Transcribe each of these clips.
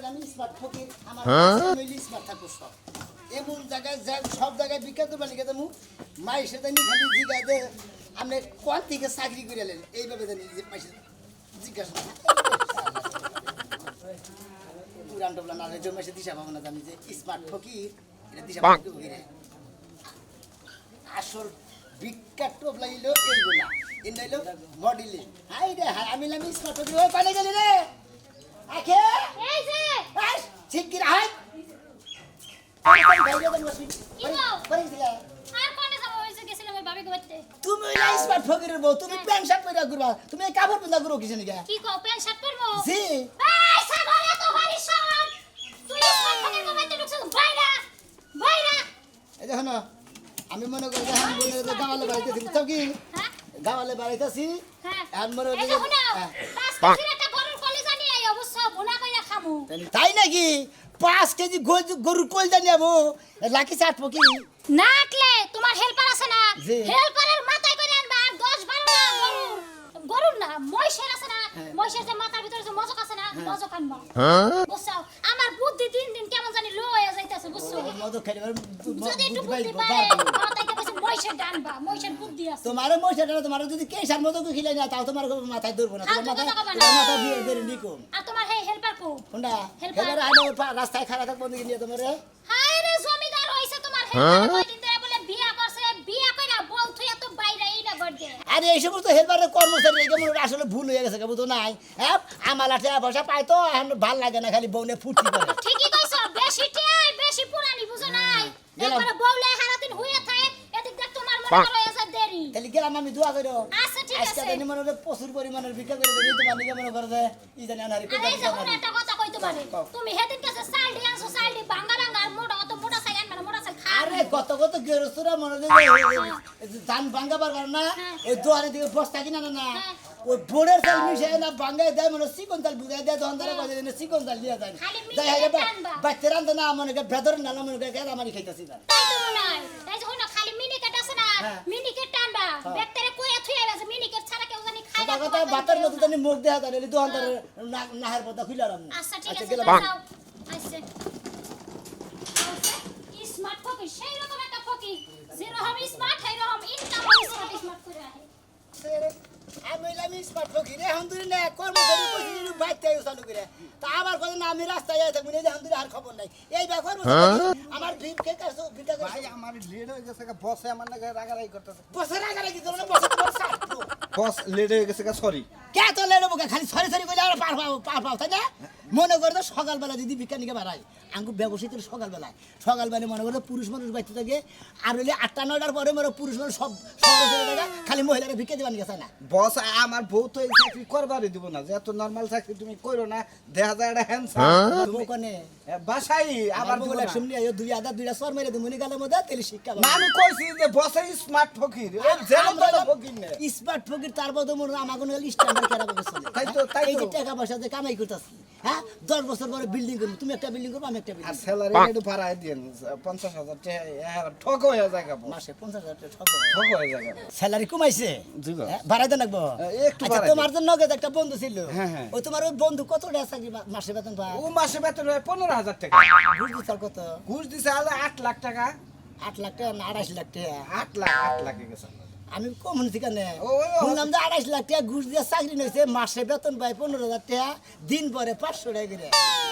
আমি স্মার্ট ফকির আমার স্মার্ট থাকবো সব এমন জায়গায় সব জায়গায় বিখ্যাত বালিকা দেবো মায়ের সাথে খালি জিজ্ঞাসা দে আপনি কোন থেকে চাকরি করে এলেন এইভাবে জানি যে মাইসে জিজ্ঞাসা পুরান টবলা না জমেছে দিশা পাবো না জানি যে স্মার্ট ফকির এটা দিশা ফকিরে আসল বিখ্যাত টবলা এলো এইগুলা এটা হলো মডেলিং হাই রে হাই আমি স্মার্ট ফকির ওই পানে গেলি রে আখে এই যে আস শিগগির আয় তুমি স্মার্ট ফকিরের বউ তুমি প্যান্ট শার্ট পরে ঘুরবা তুমি কাপড় পিন্ধা ঘুরো কিসে নিকা কি কও প্যান্ট শার্ট পরবো জি এই সাগরে তো হরিশন তুই স্মার্ট ফকির কমাইতে ঢুকছিস বাইরা বাইরা এই দেখো না আমি মনে করি যে আমি বলে গাওয়ালে বাড়িতেছি বুঝছো কি হ্যাঁ গাওয়ালে বাড়িতেছি হ্যাঁ আর মনে এই দেখো না 5 কেজি একটা গরুর কলিজা নিয়ে আই অবশ্য ভুনা কইরা খামু তাই নাকি 5 কেজি গরুর কলিজা নিয়াবো লাকি চাট ফকি নাকলে তোমার হেল্পার আছে না হেল্পারের মাথায় করে আনবা আর 10 12 না গরুর না মহিষের আছে না মহিষের যে মাথার ভিতরে যে মজক আছে না মজক আনবা বুঝছো আমার বুদ্ধি দিন দিন কেমন জানি লো হয়ে যাইতাছে বুঝছো মজক খাইবার যদি একটু বুদ্ধি পায় মাথায় কইছে মহিষের ডানবা মহিষের বুদ্ধি আছে তোমার মহিষের ডান তোমার যদি কেশার মজক খিলাই না তাও তোমার মাথায় ধরবো না তোমার মাথা দিয়ে বের নিকো আর তোমার হে হেল্পার কো কোনটা হেল্পার আইনো রাস্তায় খাড়া থাকবো দিকে নিয়ে তোমারে হায় রে জমিদার হইছে তোমার হেল্পার কয়দিন ধরে বলে বিয়া করছে বিয়া কইরা বউ তুই এত বাইরে এইটা করতে আরে এই সমস্ত হেল্পারের কর্মচারী কেমন আসলে ভুল হয়ে গেছে কেবল তো নাই হ্যাঁ আমার লাঠে পয়সা পাই তো এখন ভাল লাগে না খালি বউনে ফুটি করে ঠিকই কইছ বেশি টিয়াই বেশি পুরানি বুঝো নাই একবার বউলে সারাদিন হইয়া থাকে এদিক দেখ তোমার মনে করো এসে দেরি তাহলে গেলাম আমি দোয়া কইরো আচ্ছা ঠিক আছে আজকে মনে হলো প্রচুর পরিমাণের ভিক্ষা করে দেই তোমার নিকে মনে করে যে ই জানি আনারি কই আরে যখন একটা কথা কইতে পারে তুমি হেদিন কাছে সাইডে আনছো সাইডে বাঙ্গা বাঙ্গা আর মোটা অত মোটা সাইড আনবা মোটা সাইড খা আরে কত গেরসুরা মনে দেই ধান ভাঙা পারবার না এই দোয়ারে দিকে বস্তা কিনা না ওই বোর্ডের চাল মিশে না ভাঙায় দেয় মনে চিকন চাল বুঝায় দেয় তখন তারা কয় যে চিকন চাল দিয়া যায় যাই হাই বাচ্চা রান্ধে না মনে করে ভেতর নালা মনে করে গেরা মারি খাইতাছি না তাই তো নাই তাই যখন খালি মিনিকেট আছে না মিনিকেট টানবা ব্যাকটেরিয়া কই আথুই আইছে মিনিকেট ছাড়া কেউ জানি খায় না কথা বাতার মতো জানি মুখ দেয়া যায় এলি দোকান তার নাহের পথা খুইলাম আচ্ছা ঠিক আছে যাও আচ্ছা স্মার্ট ফকি সেই রকম একটা ফকি যেরকম স্মার্ট সেই রকম ইনকাম স্মার্ট করে রাখে আমি স্মার্ট ফকির এখন তুই না কর্মচারী কইছি যে বাইতে আইও চালু করে তা আবার কই না আমি রাস্তায় যাই থাকবো এই যে হামদুরি আর খবর নাই এই ব্যাপার আমার ভিক্ষে কাছে ভিক্ষা করে ভাই আমার লেট হয়ে গেছে বসে আমার না রাগারাগি করতেছে বসে রাগারাগি করো না বসে বস লেট হয়ে গেছে সরি কে তো লেট হবো খালি সরি কইলে আর পার পাও তাই না মনে করে তো সকালবেলা যদি ভিক্ষা নিকে বাড়াই আঙ্গু ব্যবসায়ী সকালবেলা মনে করে পুরুষ মানুষ বাইতে থাকে আর হইলে 8টা 9টার পরে মনে পুরুষ মানুষ সব শহরে চলে যায় খালি মহিলারা ভিক্ষা দিবান গেছে না বস আমার বউ তো এই চাকরি করবারই দিব না যে এত নরমাল চাকরি তুমি কইরো না দেখা যায় এটা হ্যান্ডসাম তুমি কোনে বাসাই আবার বলে শুনলি এই দুই আদা দুইটা সর মেরে দিমুনি গালের মধ্যে তেল শিক্ষা না আমি কইছি যে বসে স্মার্ট ফকির ও জেলো তো ফকির না স্মার্ট ফকির তার বদলে মনে আমাকে গেল স্ট্যান্ডার্ড কেরা বসে তাই তো এই যে টাকা পয়সা যে কামাই করতেছি হ্যাঁ 10 বছর পরে বিল্ডিং করব তুমি একটা বিল্ডিং করবে আমি একটা আর বিল্ডিং স্যালারি একটু বাড়ায় দেন 50,000 টাকা ঠক হয়ে যায় কাপড় মাসে 50,000 টাকা ঠক হয়ে যায় স্যালারি কমাইছে জি গো বাড়াইতে লাগবো একটু আচ্ছা বাড়াই তোমার জন্য নগদ একটা বন্ধু ছিল হ্যাঁ। ও তোমার ওই বন্ধু কত টাকা চাকরি মাসে বেতন পায় ও মাসে বেতন হয় 15,000 টাকা ঘুষ দিছাল কত ঘুষ দিছে আলো 8 লাখ টাকা 8 লাখ টাকা না 28 লাখ টাকা 8 লাখ গেছে আমি কম শুনছি কেন ও শুনলাম যে 28 লাখ টাকা ঘুষ দিয়ে চাকরি নিয়েছে মাসে বেতন পায় 15,000 টাকা দিন পরে 500 টাকা করে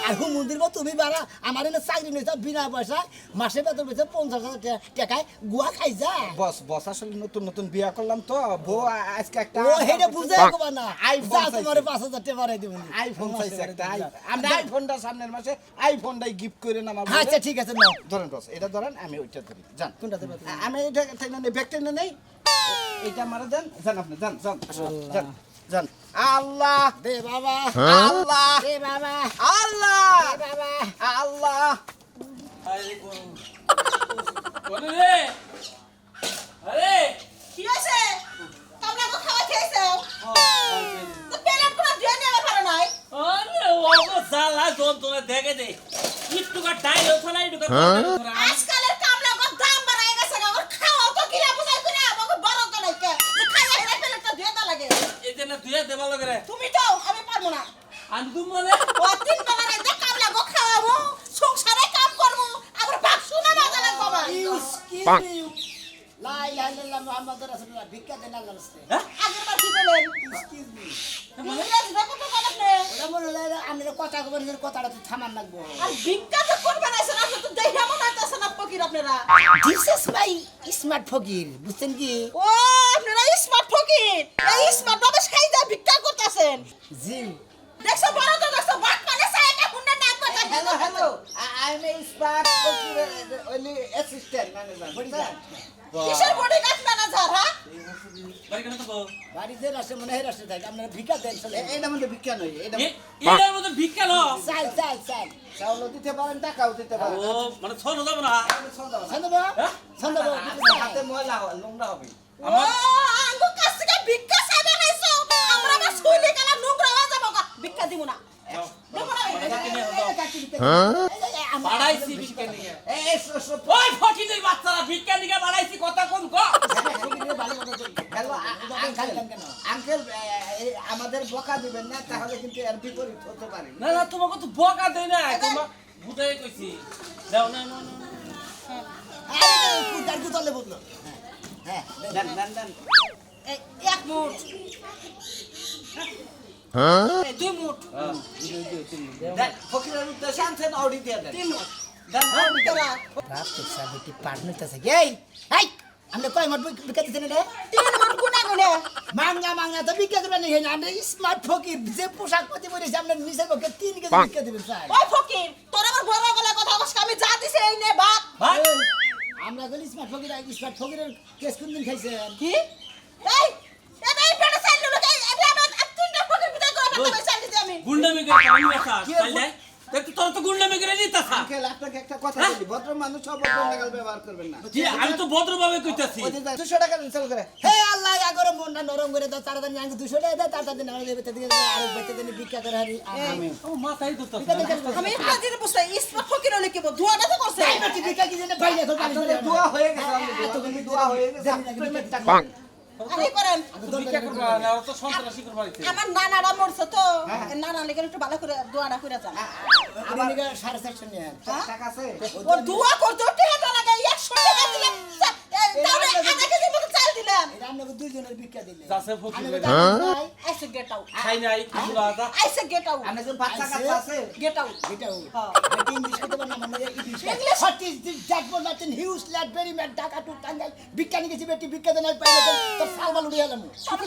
আর হুমুন্দির তুমি বাড়া আমার এনে চাকরি নিয়েছে বিনা পয়সা মাসে বেতন পেয়েছে 50,000 টাকায় গুয়া খাই যা বস আসলে নতুন বিয়া করলাম তো বউ আজকে একটা ও হেডে বুঝে রাখবা না আইফোন তোমার 5,000 টাকা বাড়াই দিব আইফোন চাইছে একটা আমরা আইফোনটা সামনের মাসে আইফোনটাই গিফট করে না আমার আচ্ছা ঠিক আছে নাও ধরেন বস এটা ধরেন আমি ওইটা ধরি জান কোনটা দেব আমি এটা টেনে নেই ব্যাগটা নেই এটা মারা দেন জান আপনি জান জান আল্লাহ দে বাবা আল্লাহ দে বাবা আল্লাহ দে বাবা আল্লাহ রে আরে কি হয়েছে? তোমরা তো খাওয়া খেয়েছো? তো প্লেট পুরো ধুয়ে নেওয়া পারো নাই? আরে ও সালা যন্ত্রণা দেখে দে একটু কা ডাইল হতো না একটু কা আজকালের কামলাগো দাম বাড়ায় গেছে গো। খাওয়া তো কিরা বুঝাই করে আমাকে বড় তো নাই কে। যে খাইয়া হেরা প্লেটটা ধুয়ে না লাগে। এই যে না তুই দেবা লাগে রে তুমি তো আমি পারবো না আমি তুমি মানে ও 3 বেলা রাইতে কামলা গো খাওয়াবো সংসারে কাম করবো আবার বাক্সু না বাজা লাগবো আমার Excuse me. লা ইলাহা ইল্লাল্লাহ মুহাম্মাদুর রাসূলুল্লাহ ভিক্ষা দেন আল্লাহর রাস্তায়। আগের বার কি বলেন Excuse me. ইংরেজি দেখো তো বলেন ওরা বলে আমরা কথা কবেন কথাটা তো থামান লাগবো। আর ভিক্ষা তো করবেন না স্যার আপনি তো দেইরা মনে হইতাছে না ফকির আপনারা This is my smart ফকির বুঝছেন কি? ও আপনারা স্মার্ট ফকির এই স্মার্ট বাবা সাইদা ভিক্ষা করতেছেন জি। দেখছো বড় তো দেখছো বাট মানে সাইডে হুন্ডা না কথা hello hello I M a smart only assistant manager bodyguard. কিসের বডিগার্ড ম্যানেজার হ্যাঁ বাড়ি কেন তো বাড়িতে রাষ্ট্রে মনে হয় রাষ্ট্রে থাকে আপনারা ভিক্ষা দেন চলে। এটা মধ্যে ভিক্ষা নয় এটা এটার মধ্যে ভিক্ষা লো চাল চাল চাল। চাউলও দিতে পারেন টাকাও দিতে পারেন ও মানে ছড় যাব না সন্দবা সন্দবা হাতে ময়লা হবে নোংরা হবে ও আঙ্গু কাছ থেকে ভিক্ষা চাইবে নাইছো আমরা বা শুইলে গেলা নোংরা হয়ে যাবো গা। ভিক্ষা দিব না দেব না বাড়াইছি ভিক্ষা নিয়ে এই ওই ফকিনের বাচ্চারা ভিক্ষা নিয়ে বাড়াইছি কথা কোন গো হ্যালো আঙ্কেল আমাদের বকা দিবেন না তাহলে কিন্তু এর বিপরীত হতে পারে না না তোমাকে তো বকা দেই না তোমার বুঝাই কইছি দাও না না আরে কুদার কু তলে বললো। হ্যাঁ দেন দেন দেন এক মুঠ এই 2 মুঠ দেন ফকিরের উদ্দেশ্যে আনছেন অডি দিয়ে দেন 3 মুঠ দেন অডি দিয়ে দেন। রাত তো সাবিটি পার্টনার আছে এই হাই আমরা কয় মাঠ ভিক্ষা দিতেন রে 3 মুঠ গুনা গুনা মাংনা মাংনা তো ভিক্ষা করবেন না এখানে আমরা স্মার্ট ফকির যে পোশাক পরে পরে সামনে নিচের পক্ষে 3 কেজি ভিক্ষা দিবেন স্যার। ওই ফকির তোর আমার বড় গলা কথা আজকে আমি যা দিছি এই নে ভাত ভাই আমরা গলি স্মার্ট ফকিরের কেস কোন দিন খাইছেন? কি এই এই পেটে চাইল লোকে আমি আমার 3টা ফকির বিদায় করে ফেলতে চাইল দিতে আমি গুন্ডামি করে আমি আসা চাই যাই তুই তোর তো গুন্ডামি করে নিতাছ আঙ্কেল আপনাকে একটা কথা বলি ভদ্র মানুষ সব ভদ্র নাগাল ব্যবহার করবেন না কি আমি তো ভদ্রভাবে কইতাছি ওই যে 200 টাকা দিন চালু করে হে আল্লাহ আগরে মনটা নরম করে দাও তাড়াতাড়ি আমি 200 টাকা দাও তাড়াতাড়ি না হলে বেতে দিকে আর বেতে দিন ভিক্ষা করে হারি আমি ও মাথায় ধরতাছ আমি একটা জিনিস বুঝতে ইসমা ফকির হলে কি বল দুয়াটা তো করছে তাই না কি ভিক্ষা কি জানে ভাই না তো পানি আপনাদের দোয়া হয়ে গেছে আমাদের দোয়া হয়ে গেছে পেমেন্ট টাকা আমি করেন ভিক্ষা করবা না ও তো সন্ত্রাসী করবা দিতে আমার নানারা মরছে তো নানা লেগে একটু ভালো করে দোয়াটা করে যান আমার নিকে 450 নিয়ে টাকা আছে ও দোয়া করতে টেহাটা লাগে 100 টাকা দিলাম তাহলে আধা কেজি মতো চাল দিলাম এটা আপনাকে দুইজনের ভিক্ষা দিলে যাচ্ছে ফকির আইসে গেট আউট খাই নাই কিছুলা দা আইসে গেট আউট আপনাদের বাচ্চা কাচ্চা আছে গেট আউট এটাও হ্যাঁ। এটা ইংলিশ কথা বলনা মানে English English? What is this that was not in huge ল্যাট very mad Dhaka two Tangail ভিক্ষা নিয়ে গেছি বেটি ভিক্ষা দেন পাইলে তো সালবাল উড়ে গেলাম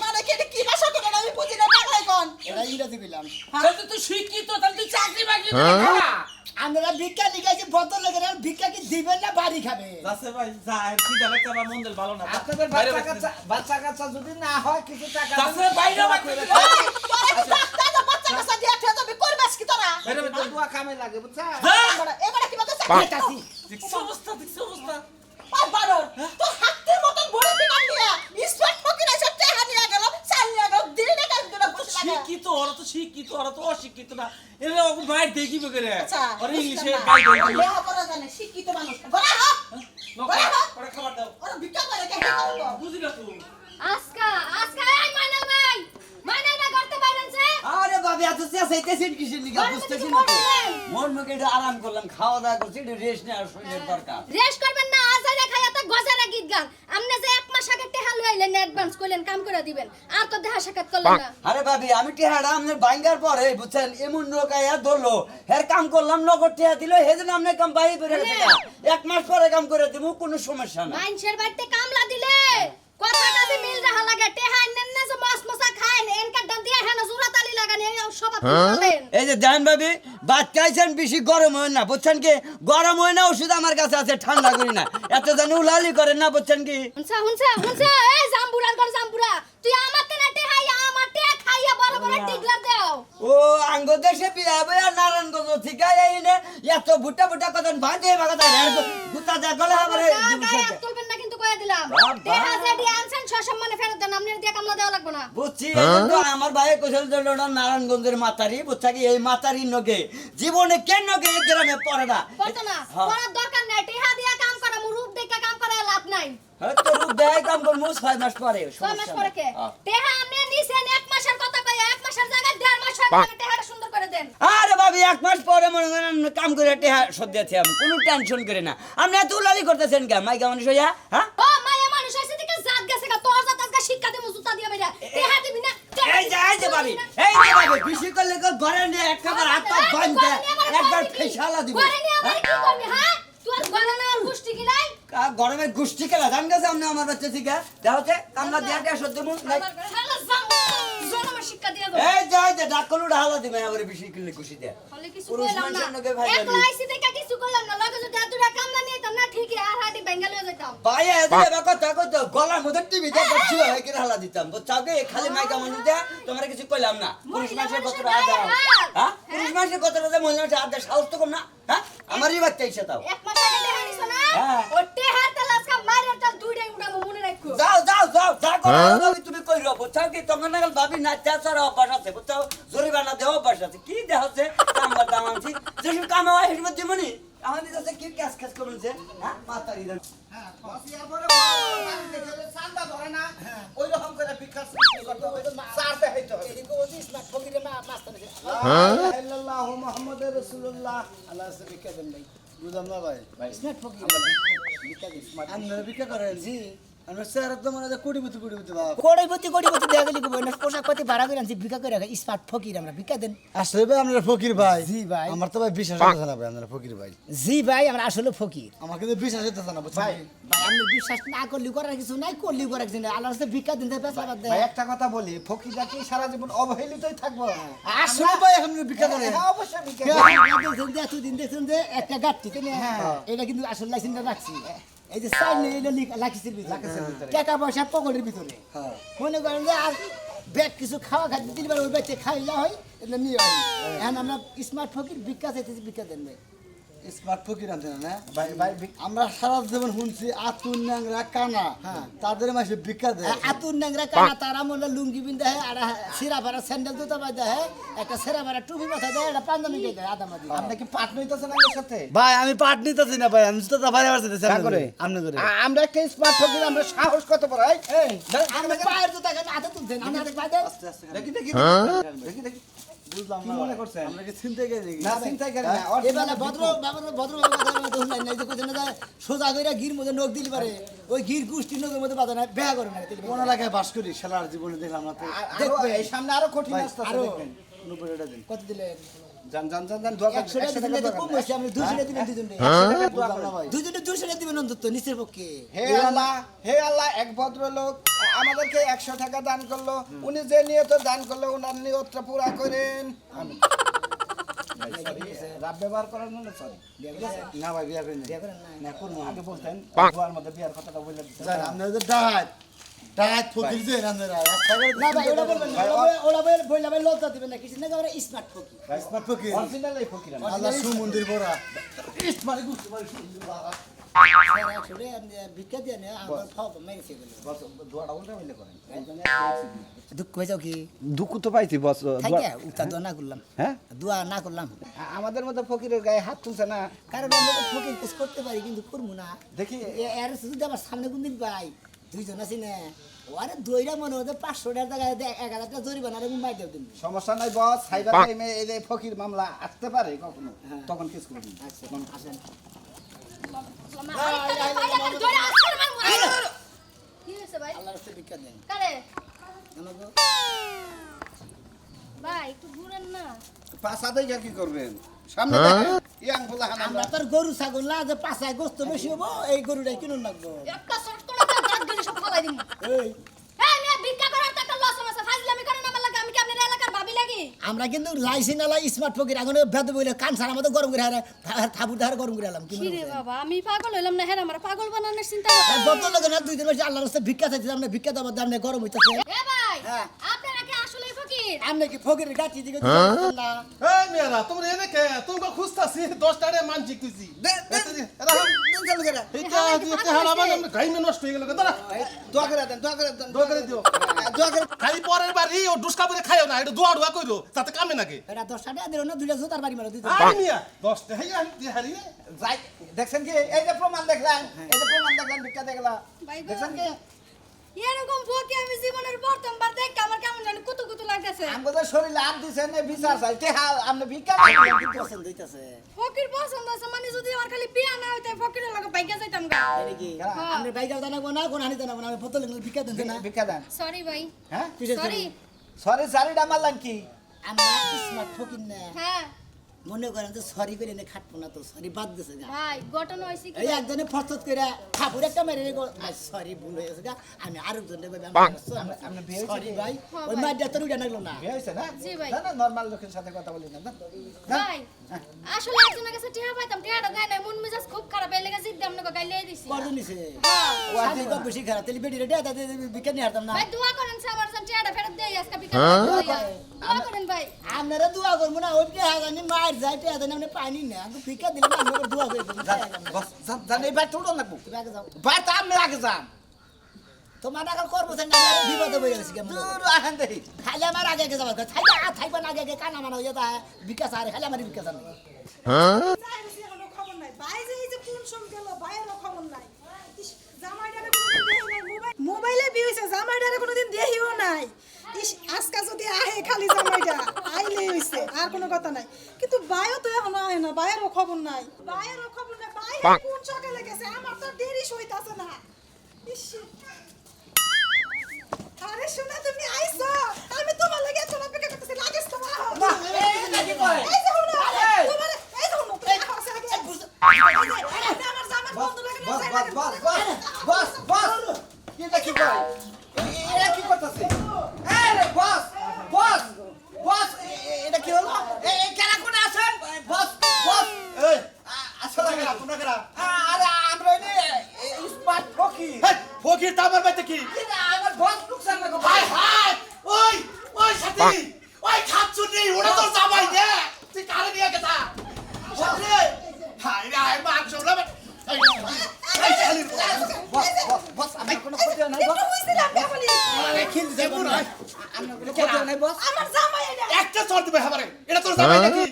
মানে কি ভাষা করে আমি বুঝি না বাংলায় কোন এটা ইংরেজি বললাম তাহলে তুই শিক্ষিত তাহলে তুই চাকরি বাকরি করে খা আমরা ভিক্ষা নিয়ে গেছি বদল লাগে আর ভিক্ষা কি দিবেন না বাড়ি খাবে যাচ্ছে ভাই যা ঠিক আছে আমার মন্দির ভালো না আপনাদের বাচ্চা কাচ্চা যদি না হয় কিছু টাকা যাচ্ছে বাইরে বাকরি তোরা কি ডাক্তার তো বাচ্চা কাচ্চা দিয়া ঠে তো করবাস কি তোরা বাইরে তো দোয়া কামে লাগে বুঝছা এবারে কি বলতে চাচ্ছি দেখছ অবস্থা আর বারো তো হাতের মতন বড় পিকান নিয়া স্মার্ট ফকির এসে টেহা নিয়ে গেল চাল নিয়ে গেল দিলি না কাজ করে বসে লাগে শিক্ষিত ওরা তো অশিক্ষিত না এরা ওকে বাইরে দেখিবে করে আচ্ছা ওরা ইংলিশে গাই দেয় লেখা পড়া জানে শিক্ষিত মানুষ বড় হোক ওরা খাবার দাও ওরা ভিক্ষা করে কে করব বুঝি না তুই আজকা এই মাইনাল ভাই করতে পারেনছে আরে বাবা এত চাইতেছেন কিসের লিগা বুঝতেছি না তো মন মুখে একটু আরাম করলাম খাওয়া দাওয়া করছি একটু রেস্ট নেওয়ার শরীরের দরকার রেস্ট করবেন না আজারে খাইয়া তো গজারা গীত গান আমনে যে এক মাস আগে টেহা লইলেন অ্যাডভান্স কইলেন কাম করে দিবেন আর তো দেখা সাক্ষাৎ করলেন না আরে ভাবি আমি টিহাড়া আপনার বাইঙ্গার পরে বুঝছেন এমন রোকাইয়া ধরলো হের কাম করলাম নগদ টিহা দিল হেদিন আপনি কাম বাইরে করে গেছে এক মাস পরে কাম করে দিব কোনো সমস্যা না মাইনসের বাড়িতে কামলা দিলে কথাটা যে মিল রাহা লাগে টেহা নেন না যে মাছ মশা খায় না এনকা ডান দিয়া হেনা জুরাতালি লাগানি এই সব আপনি বলেন এই যে দেন ভাবি বাচ্চাইছেন বেশি গরম হয় না বুঝছেন কি গরম হয় না ওষুধ আমার কাছে আছে ঠান্ডা করি না এত জানি উলালি করেন না বুঝছেন কি হুনছা এই জাম্বুরার ঘর জাম্বুরা তুই আমার তেনা টেহাইয়া আমার টেহা খাইয়া বড় বড় টিগলা দাও ও আঙ্গ দেশে বিয়া বয়া নারায়ণগঞ্জ থেকে আইনে এত বুটা বুটা কথা বাঁধে বাগাতা গুতা দা গলা আমারে তুলবেন না কিন্তু কইয়া দিলাম টেহা যেডি আনছেন সসম্মানে ফেরত দেন আপনি দিয়ে কামলা দেওয়া লাগবে না বুঝছি তো আমার ভাই কইছিল যে নারায়ণগঞ্জের মাতারি বুঝছা কি এই মাতারির নগে জীবনে কেন নগে এই গ্রামে পড়ে না পড়তো না পড়ার দরকার নাই টেহা দিয়া কাম করা মুরুব দেখা কাম করা লাভ নাই হয়তো রূপ দেয় কাম করবো 6 মাস পরে 6 মাস পরে কে টেহা আপনি নিছেন এক মাসের আমাকে টেহাটা সুন্দর করে দেন। আরে ভাবি 1 মাস পরে মনে করেন কাম করে টেহা সদ্যাছি আমি কোনো টেনশন করে না আপনি এত উলালি করতেছেন কেন মাইকা মানুষ হইয়া হ্যাঁ ও মায়া মানুষ হইছে দিকে জাত গেছে গা তোর জাত আজকে শিক্ষা দেবো জুতা দিয়া বেরা টেহা দিবি না এই যে ভাবি বেশি করলে তো ঘরে নিয়ে একবার হাত পা বাঁধতে একবার ফেসালা দিব ঘরে নিয়ে আমার কি করবি হ্যাঁ তুই ঘরে না আর গুষ্টি গিলাই গরমে গুষ্টি খেলা জান গেছে আপনি আমার বাচ্চা শিখা দেখতে কামলা দিয়া টেহা সদ্য মুখ আমার ঘরে হালা যাও জনমে শিক্ষা দিয়া দাও এই যে ডাকলু ঢালা দিবে আবার বেশি করলে খুশি দেয় হলে কিছু পুরুষ কইলাম না মানুষের লগে ভাই একলা আইছি দেখা কিছু কইলাম না লগে যদি এতটা কামলা নিতাম না ঠিকই আর হাটি বেঙ্গাল হয়ে যেতাম ভাইয়া এদিকে কথা কইতো গলার মধ্যে টিভি দেখো ছিল হয়ে কি ঢালা দিতাম বুঝছাও কি খালি মাইকা মানুষ দেয় তোমার কিছু কইলাম না পুরুষ মানুষের কতটা আদা হ্যাঁ পুরুষ মানুষের কতটা দেয় মহিলা মানুষের আদা সাহস তো কম না হ্যাঁ আমারই বাচ্চা ইচ্ছা তাও এক মাস আগে টেহা নিছো না হ্যাঁ। ও টেহা তালাসকা মাইরার তাল দুইটাই উড়াবো মনে রাখো যাও যা করো তুমি কই রো বুঝছাও কি তখন নাগাল ভাবি না চাচার অভ্যাস আছে বুঝছাও জরিমানা দেওয়া অভ্যাস আছে কি দেহ আছে কাম বাদাম আনছি যেসব কাম হয় হেসব দিমনি আমাদের কাছে কি ক্যাশ ক্যাশ করুন যে হ্যাঁ মাতারি দেন বসিয়া পরে বাড়ি দেখে চান্দা ধরে না ওই রকম করে ভিক্ষা সৃষ্টি করতে হবে চার দেখাইতে হবে এদিকে ওই স্মার্ট ফকিরে মাস্টার আল্লাহু মুহাম্মাদুর রাসূলুল্লাহ আল্লাহ রাসূল ভিক্ষা দেন ভাই বুঝলাম না ভাই স্মার্ট ফকির ভিক্ষা দিন আপনারা ভিক্ষা করেন জি আমরা স্যার তো মনে হয় কোটিপতি বাপ কোটিপতি দেয়া গেলি কই না পোশাক পাতি ভাড়া করে আনছি ভিক্ষা করে রাখি স্মার্ট ফকির আমরা ভিক্ষা দেন আসলে ভাই আমরা ফকির ভাই জি ভাই আমার তো ভাই বিশ্বাস হচ্ছে না ভাই আমরা ফকির ভাই জি ভাই আমরা আসলে ফকির আমার কিন্তু বিশ্বাস হচ্ছে না বুঝছেন ভাই আপনি বিশ্বাস না করলি করার কিছু নাই করলি করার কিছু নাই আল্লাহর কাছে ভিক্ষা দিন দেয় পেছাবাদ ভাই দেয় একটা কথা বলি ফকিররা কি সারা জীবন অবহেলিতই থাকবো আসলে ভাই এখন ভিক্ষা করে হ্যাঁ অবশ্যই ভিক্ষা এতদিন দেখছেন যে একটা গাঠটি এটা কিন্তু আসলে লাইসেন্সটা রাখছি এই যে সাইন এটা লাখিসের ভিতরে টাকা পয়সা পকেটের ভিতরে মনে করেন যে আর ব্যাগ কিছু খাওয়া খাদ্য দিলে ওই ব্যাগটা খাই যা হয় এটা নিয়ে হয় এখন আমরা স্মার্ট ফকির ভিক্ষা চাইতেছি ভিক্ষা দেন ভাই স্মার্ট ফকির আনছে না ভাই ভাই আমরা সারা জীবন শুনছি আতুন ন্যাংরা কানা তাদের মাসে ভিক্ষা দেয় আতুর ন্যাংরা কানা তারা মনে লুঙ্গি বিন্দা হয় আর সিরা ভাড়া স্যান্ডেল জুতা বাঁধা হয় একটা সেরা ভাড়া টুপি মাথায় দেয় একটা পাঞ্জাবি দেয় আদামাদি আপনি কি পাট নইতেছেন আমার সাথে ভাই আমি পাট নিতেছি না ভাই আমি তো ভাই আমার সাথে করে? আপনি করে আমরা একটা স্মার্ট ফকির আমরা সাহস কত বড় এই আমরা পায়ের জুতা কেন হাতে তুলছেন আমি হাতে পায়ে দেন দেখি দেখি দেখি দেখি বুঝলাম কি না মনে করছেন? আমরা কি চিন্তা করে না চিন্তাই করেন না এবেলা ভদ্র সোজা করে গির মধ্যে নখ দিলি পারে ওই গির গুষ্টি নখের মধ্যে বাধা না বেয়া করে না কোন এলাকায় বাস করি সালার জীবনে দেখলাম না তো দেখবে এই সামনে আরো কঠিন ভাই, আসতে আরো দেখবেন 90 টাকা দিন কত দিলেন জান জান জান জান দোয়া 100 টাকা দিলে তো কম হয়েছে আমি 200 টাকা দিবেন দুজনে বুঝলাম না ভাই দুজনে 200 টাকা দিবেন অন্তত নিচের পক্ষে হে আল্লাহ এক ভদ্রলোক আমাদেরকে 100 টাকা দান করলো উনি যে নিয়ত দান করলো ওনার নিয়তটা পুরা করেন আমি রাব ব্যবহার করার না সরি না ভাই বিয়া করি না কোন আগে বলতেন দোয়ার মধ্যে বিয়ার কথাটা বলে দিতেন জান আপনাদের ডাহাত ফকির যে আপনারা রাস্তা করে না ভাই ওটা বলবেন না ওটা বইলা ভাই লজ্জা দিবেন না কিছু না করে স্মার্ট ফকি স্মার্ট ফকির অরিজিনাল এই ফকির আমি আল্লাহ সুমন্দির বড়া মানে গুষ্টি মানে সুন্দর বাবা আসলে ভিক্ষা দিয়ে না আমার ফাও মেরেছে গেল বস দোয়াটা উল্টা হইলে করেন দুঃখ হয়ে যাও কি দুঃখ তো পাইছি বস থাকে উতা দোয়া না করলাম হ্যাঁ দোয়া না করলাম আমাদের মধ্যে ফকিরের গায়ে হাত তুলছে না কারণ আমরা তো ফকির কাজ করতে পারি কিন্তু করবো না দেখি এর যদি আমার সামনে কোন দিন পাই দুইজন আছি না ওরে দইরা মনে হতে 500 টাকার জায়গায় 1000 টাকা জরিমানা রে মুম্বাই দেব দিন সমস্যা নাই বস সাইবার টাইমে এই যে ফকির মামলা আসতে পারে কখনো তখন কেস করে দিন আচ্ছা আসেন কি হইছে ভাই আল্লাহর রাস্তায় ভিক্ষা দেন কারে আমাকে ভাই একটু ঘুরেন না পাঁচা দেখে কি করবেন সামনে দেখেন ইয়াং বলা আমরা তোর গরু ছাগল না যে পাছায় গোস্ত বেশি হবো এই গরুটাই কিনুন লাগবো একটা শর্ট করে দাঁত গেলে সব ফালাই দিমু এই হ্যাঁ আমি ভিক্ষা করার টাকা লস আছে ফাজলামি করেন আমার লাগি আমি কি আপনার এলাকার ভাবি লাগি আমরা কিন্তু লাইসেন্স আলা স্মার্ট ফকির এখন বেদ বইলে কান সারা মতো গরম করে হারে থাবুর ধার গরম করে আলাম কি কি রে বাবা আমি পাগল হইলাম না হ্যাঁ আমার পাগল বানানোর চিন্তা বদল লাগে না 2 দিন বসে আল্লাহর রাস্তায় ভিক্ষা চাইছিলাম না ভিক্ষা দেওয়ার দাম নেই গরম হইতাছে এ ভাই হ্যাঁ। আপনারা কি আসলে ফকির আপনি কি ফকিরের গাছি দিকে না এই মেয়েরা তোমরা এনে কে তোমরা খুঁজতাছি 10 টাকা মানছি কইছি এইটা যে হারা মানে গাইমে নষ্ট হয়ে গেল দাঁড়া দোয়া করে দেন দোয়া করে দেন দোয়া করে দিও দোয়া করে খালি পরের বাড়ি ও ডুসকা করে খাইও না এটা দোয়া দোয়া কইরো তাতে কামে নাকি এটা 10 টাকা দিল না দুইটা জুতার বাড়ি মারো দিতে আই মিয়া 10 টাকা হাই আমি হারি যাই দেখছেন কি এই যে প্রমাণ দেখলেন এই যে প্রমাণ দেখলেন ভিক্ষা দেখলা ভাই গো। দেখছেন কি এরকম ফকি আমি জীবনের প্রথমবার দেখ আমার কেমন জানি কুতু কুতু লাগতেছে হইছে আমাদের শরীরে আর দিছেন বিচার চাই টেহা আপনি ভিক্ষা পছন্দ হইতাছে ফকির পছন্দ আছে মানে যদি আমার খালি বিয়া না হইতে ফকিরের লগে বাইকা যাইতাম গা এটা কি আপনি বাইক জানাবো না কোন হানি জানাবো না আমি বোতল ভিক্ষা দেন না ভিক্ষা দেন সরি ভাই হ্যাঁ সরি সরি সারিটা মারলেন কি আমরা স্মার্ট ফকির না হ্যাঁ মনে করেন যে সরি করে এনে খাটবো না তো সরি বাদ দিছে গা ভাই ঘটনা হইছে কি এই একজনে ফরসত করে খাপুর একটা মেরে রেখো সরি ভুল হয়ে গেছে গা আমি আরেকজনে ভাই আপনি বিয়ে হয়েছে সরি কি? ভাই হ্যাঁ, ওই ভাই। মাইটা তো উড়ে লাগলো না বিয়ে হয়েছে না জি ভাই। না নরমাল লোকের সাথে কথা বলি না না? ভাই আসলে একজনের কাছে টিয়া পাইতাম টিয়াটা দেয় না মন মেজাজ খুব খারাপ এই লেগে জিদ্দি আপনাকে গাইলে দিছি করদন নিছে হ্যাঁ। ও আজকে তো বেশি খারাপ তেলি বেডি রেডি আদা বিকেট নিয়ে হারতাম না ভাই দোয়া করেন আমার জন্য টিয়াটা ফেরত দেই আজকে বিকাল দোয়া করেন ভাই আপনারা দোয়া করবো না ওইটা হাজানি মার যাইতে হাজানি আপনি পানি না আমি ভিক্ষা দিলে না আমরা দোয়া করে দেবো বস জান এই বাইট উড়ো লাগবো তুমি আগে যাও বাইট আপনি আগে যান তো মানা কাল করবো না আমি বিপদে বই গেছি কেমন দূর আহেন দেখি খালি আমার আগে আগে যাবার থাইবা থাইবা না আগে আগে কানা মানা হয়ে যায় বিকাশ আরে খালি আমার বিকাশ আনে খবর নাই ভাই যে এই যে কোন সম গেল ভাইয়েরও খবর নাই মোবাইলে বিয়ে হয়েছে জামাইডারে কোনোদিন দেখিও নাই ইস আজকা যদি আহে খালি জামাইডা আইলে হইছে আর কোনো কথা নাই কিন্তু ভাইও তো এখন আহে না ভাইয়েরও খবর নাই ভাই কোন সকালে গেছে আমার তো দেরি হইতাছে না ইস আরে শোনা তুমি আইছো আমি তোমার লাগি এত অপেক্ষা করতেছি লাগিস তো মা নাকি কয় এই যে হুনা তোমার এই যে হুনা এই হাসে আগে আমার জামাই বন্ধু লাগে বস বস বস বস বস বস কি দেখি কয় এরা কি করতেছে আরে বস বস বস এটা কি হলো এই কেন কোন আছেন বস বস এই আসলে আপনারা কেরা আরে আমরা এই স্মার্ট ফকির ফকির তা আমার বাইতে কি এটা আমার বস লুকসান লাগো হাই হাই ওই সাথী ওই খাচ্ছুনি ওরা তো জামাই দে তুই কারে নিয়ে গেছা সাথী হাই রে হাই মাংস না এই শালি বস বস বস আমার কোনো ক্ষতি নাই বস হইছিলাম বেবলি আরে খিল দেবো না আমার কোনো ক্ষতি নাই বস আমার জামাই এটা একটা চর দিবে আমারে এটা তোর জামাই নাকি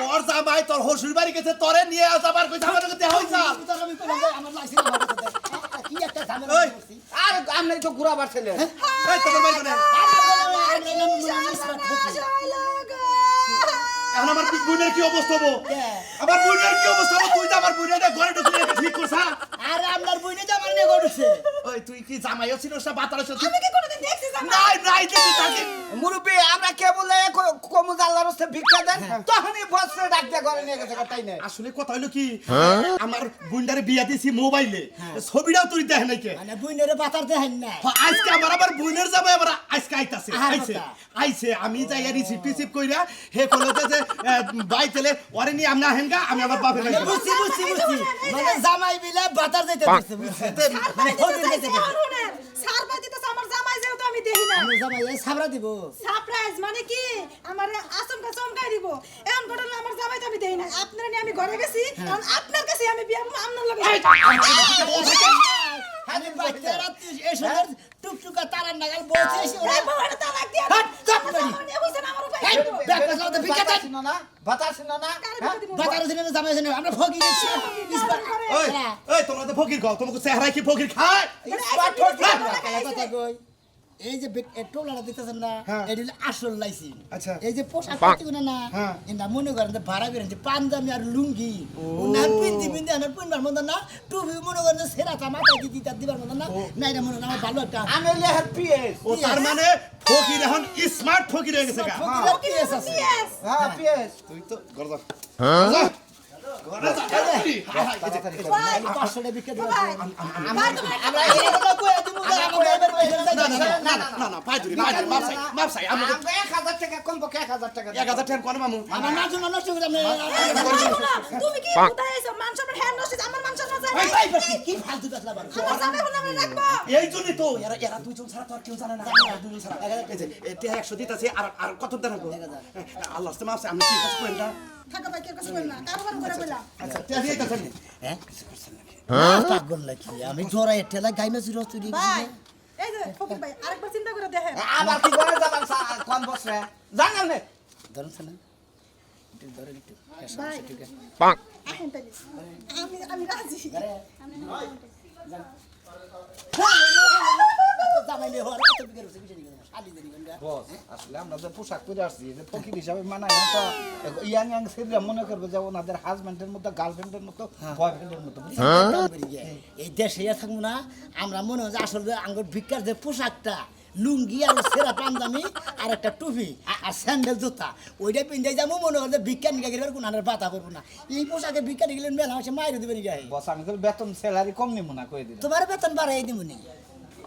তোর জামাই তোর হসুর বাড়ি গেছে তোরে নিয়ে যাবার কই জামাই নাকি দেহ হইছা আমি কইলাম যে আমার লাইসেন্স আমার কাছে দে। কি একটা ঝামেলা ওই করছি আর আমনে তো ঘুরাবার ছেলে এই তোমার ভাই কোনে এখন আমার বোনের কি অবস্থা হবো আমার বোনের কি অবস্থা হবো তুই তো আমার বোনের ঘরে ঢুকে ঠিক করছা আরে আপনার বইনে যে আমার নিয়ে গড়ছে ওই তুই কি জামাইও ছিল না বাতার ছিল আমি কি কোনোদিন দেখছি জামাই নাই নাই দেখি তাকে মুরব্বী আমরা কে বলে কমুদ আল্লাহর হস্তে ভিক্ষা দেন তখনই বসে ডাক দিয়ে ঘরে নিয়ে গেছে তাই না আসলে কথা হলো কি আমার বোনটারে বিয়া দিছি মোবাইলে ছবিটাও তুই দেখ নাই কে মানে বইনের বাতার দেখান না আজকে আমার বোনের জামাই আমার আজকে আইতাছে আহার আইছে কথা। আইছে আমি যাইয়া রিসিভ কইরা হে কইলো যে বাই তেলে ওরে নি আমনা হেনগা আমি আমার বাপের মানে কাছে বুঝছি বুঝছি বুঝছি মানে জামাই বিলে বাতার যাইতে দিচ্ছে বুঝছে মানে খোঁজ যাইতে দিচ্ছে সারপ্রাইজ দিতেছে আমার জামাই যেহেতু আমি দেখি না আমি জামাই এই সাবরা দিব সারপ্রাইজ মানে কি আমার আচমকা চমকাই দিব এমন ঘটনা আমার জামাই তো আমি দেই না আপনার নিয়ে আমি ঘরে গেছি কারণ আপনার কাছে আমি বিয়ে করব আপনার লগে আমি বাচ্চারা এই সুন্দর টুকটুকা তারার নাগাল বলছে এসে ওরা এই বাবাটা তালাক দিয়া হাট, চাপ আমার করি। জামাই নিয়ে হইছে না আমার উপরে এই ব্যাগ পাসলাও তো ভিক্ষা দেন বাতাস না বাতার দিনে জামাই দিনে আমরা ফকি গেছি ওই ওই তোমরা তো ফকির খাও তোমাকে চেহারা কি ফকির খায় কথা কই এই যে টোলাটা দিতেছেন না এটি হলো আসল লাইসি আচ্ছা। এই যে পোশাক পাতিগুলো না হ্যাঁ। এটা মনে করেন যে ভাড়া করেন যে পাঞ্জাবি আর লুঙ্গি না পিন্দি পিন্দি আনার পিনবার মতো না টুপি মনে করেন যে সেরাটা মাথায় দিদি তার দিবার মতো না না এটা মনে হয় আমার ভালো একটা আমি হইলে হ্যাপিয়েস ও তার মানে ফকির এখন স্মার্ট ফকির হয়ে গেছে গা ফকিরের পিএস আছে ইয়েস হ্যাঁ পিয়েস তুই তো গরজা পাঁচশোটা বিক্রি দেবো আমরা না না পাই ধরি মাপ চাই আমরা 1000 টাকা কম পক্ষে 1000 টাকা 1000 টাকা কোন মামু আমার না জন্য নষ্ট করে আপনি তুমি কি কোথায় আইছো মানুষের হ্যান্ড নষ্ট আমার মানুষের না যায় কি ফালতু কথা বল আমার জামাই হলো আমরা রাখবো এই জন্যই তো এরা দুইজন ছাড়া তো আর কেউ জানে না দুইজন ছাড়া এই যে 100 দিতেছে আর কত দেন গো আল্লাহ রাস্তে মাপছে আমি কি কাজ করেন না থাকা ভাই কে কাজ করেন না কারবার করে বলা আচ্ছা তে দিতেছেন হ্যাঁ পাগল নাকি আমি জোড়া ঠেলা গাইমে জিরো চুরি ভাই এই যে ফকির ভাই আরেকবার চিন্তা করে দেখেন আবার কি করে যাবার কম বসে জানেন না ধরুন না একটু ধরেন একটু ভাই আহেন তাইলে আমি রাজি জামাই নিয়ে হওয়ার কত বিকের হচ্ছে বিষয় নিয়ে শালি দেরি গন্ডা বস আসলে আমরা যে পোশাক পরে আসছি যে ফকির হিসাবে মানায় না তো ইয়াং ইয়াং ছেলেরা মনে করবে যে ওনাদের হাজবেন্ডের মতো গার্লফ্রেন্ডের মতো বয়ফ্রেন্ডের মতো এই দেশে থাকবো না আমরা মনে হয় যে আসলে আঙ্গুর ভিক্ষার যে পোশাকটা লুঙ্গি আর সেরা পাঞ্জামি আর একটা টুপি আর স্যান্ডেল জুতা ওইটা পিন্ধে যাবো মনে হয় যে ভিক্ষা নিকা গেলে কোনো বাধা করবো না এই পোশাকে ভিক্ষা নিয়ে গেলে মেলা মাসে মাইরে দেবে নিকা বস আমি তো বেতন স্যালারি কম নিব না কয়ে দিলাম তোমার বেতন বাড়াই দিব নি